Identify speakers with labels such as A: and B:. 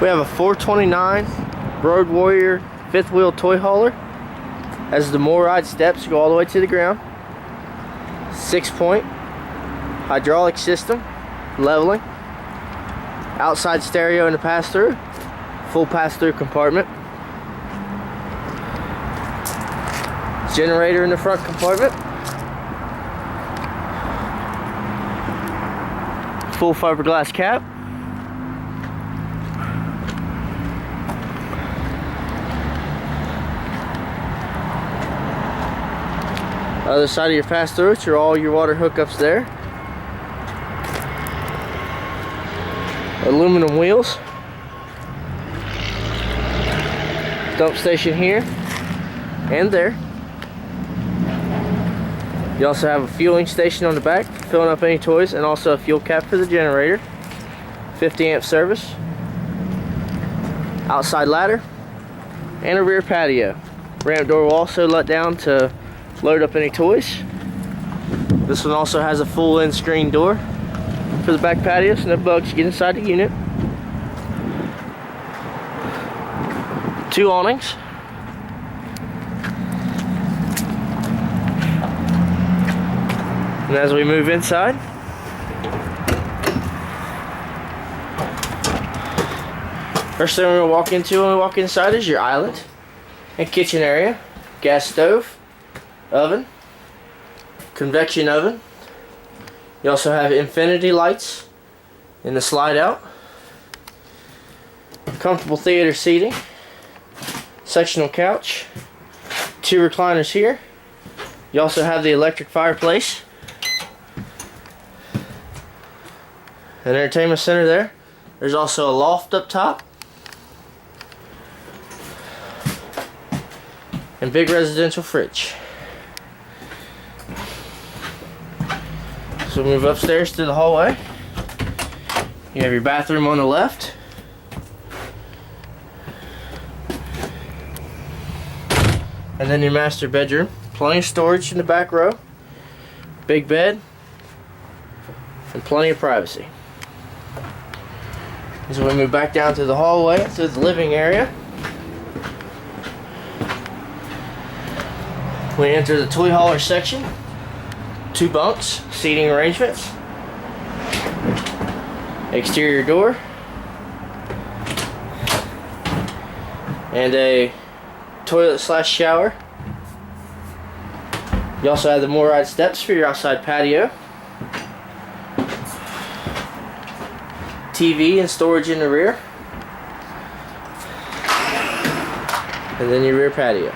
A: We have a 429 Road Warrior fifth wheel toy hauler. Has the Morryde steps go all the way to the ground. 6-point hydraulic system, leveling. Outside stereo in the pass-through. Full pass-through compartment. Generator in the front compartment. Full fiberglass cap. Other side of your pass-through, it's all your water hookups there. Aluminum wheels. Dump station here and there. You also have a fueling station on the back, filling up any toys, and also a fuel cap for the generator. 50 amp service. Outside ladder and a rear patio. Ramp door will also let down to load up any toys. This one also has a full in screen door for the back patio, so no bugs get inside the unit. 2 awnings. And as we move inside, first thing we're going to walk into when we walk inside is your island and kitchen area. Gas stove, oven, convection oven. You also have infinity lights in the slide out. Comfortable theater seating. Sectional couch. 2 recliners here. You also have the electric fireplace. An entertainment center there. There's also a loft up top. And big residential fridge. So move upstairs to the hallway. You have your bathroom on the left. And then your master bedroom. Plenty of storage in the back row. Big bed. And plenty of privacy. As we move back down to the hallway, to the living area, we enter the toy hauler section. 2 bunks, seating arrangements, exterior door, and a toilet / shower. You also have the Morryde steps for your outside patio. TV and storage in the rear. And then your rear patio.